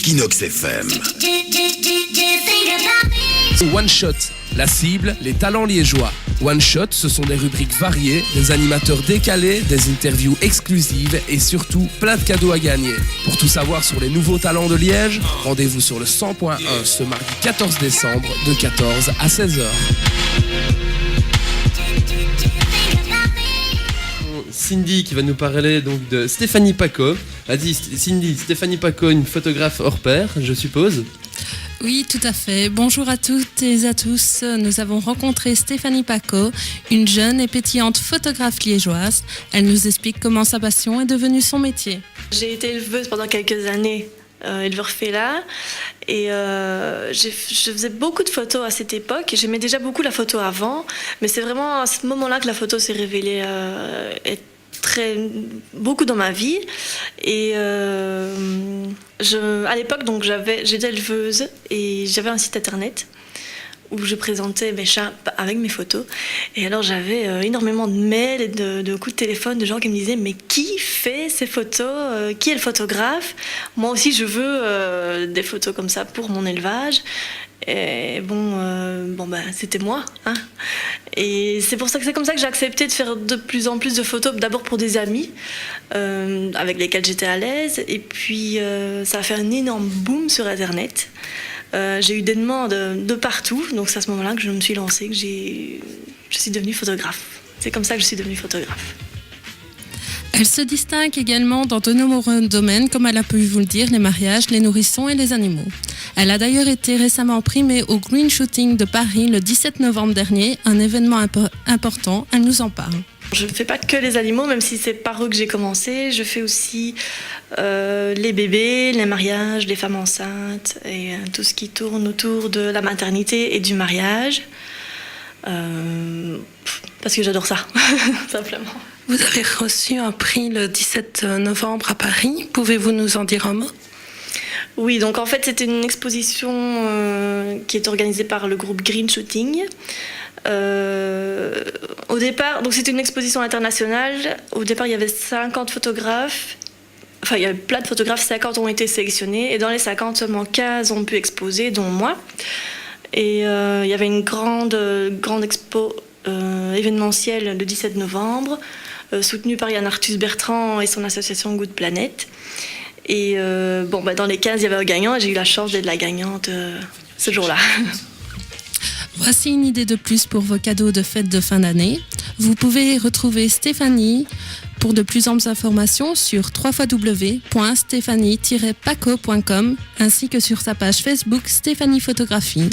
Equinox FM. One Shot, la cible, les talents liégeois. One Shot, ce sont des rubriques variées, des animateurs décalés, des interviews exclusives et surtout plein de cadeaux à gagner. Pour tout savoir sur les nouveaux talents de Liège, rendez-vous sur le 100.1 ce mardi 14 décembre de 14 à 16h. Cindy qui va nous parler donc de Stéphanie Paco. A dit Cindy, Stéphanie Paco, une photographe hors pair, je suppose. Oui, tout à fait. Bonjour à toutes et à tous. Nous avons rencontré Stéphanie Paco, une jeune et pétillante photographe liégeoise. Elle nous explique comment sa passion est devenue son métier. J'ai été éleveuse pendant quelques années, éleveur félin, et je faisais beaucoup de photos à cette époque. J'aimais déjà beaucoup la photo avant, mais c'est vraiment à ce moment-là que la photo s'est révélée être beaucoup dans ma vie. Et à l'époque, donc j'étais éleveuse et j'avais un site internet où je présentais mes chats avec mes photos. Et alors j'avais énormément de mails et de coups de téléphone de gens qui me disaient mais qui fait ces photos, qui est le photographe? Moi aussi je veux des photos comme ça pour mon élevage. Et c'était moi, hein. Et c'est comme ça que j'ai accepté de faire de plus en plus de photos, d'abord pour des amis avec lesquels j'étais à l'aise, et puis ça a fait un énorme boom sur internet. J'ai eu des demandes de partout, donc c'est à ce moment-là que je me suis lancée, que je suis devenue photographe. C'est comme ça que je suis devenue photographe. Elle se distingue également dans de nombreux domaines, comme elle a pu vous le dire, les mariages, les nourrissons et les animaux. Elle a d'ailleurs été récemment primée au Green Shooting de Paris le 17 novembre dernier, un événement important. Elle nous en parle. Je ne fais pas que les animaux, même si c'est par eux que j'ai commencé. Je fais aussi les bébés, les mariages, les femmes enceintes et tout ce qui tourne autour de la maternité et du mariage. Parce que j'adore ça, simplement. Vous avez reçu un prix le 17 novembre à Paris. Pouvez-vous nous en dire un mot ? Oui, donc en fait c'était une exposition qui est organisée par le groupe Green Shooting. Au départ, donc c'était une exposition internationale. Au départ il y avait 50 photographes. Enfin il y avait plein de photographes, 50 ont été sélectionnés. Et dans les 50, seulement 15 ont pu exposer, dont moi. Et il y avait une grande expo événementielle le 17 novembre, soutenue par Yann Arthus Bertrand et son association Good Planet. Et dans les 15, il y avait un gagnant et j'ai eu la chance d'être la gagnante ce jour-là. Voici une idée de plus pour vos cadeaux de fête de fin d'année. Vous pouvez retrouver Stéphanie pour de plus amples informations sur www.stephanie-paco.com ainsi que sur sa page Facebook Stéphanie Photographie.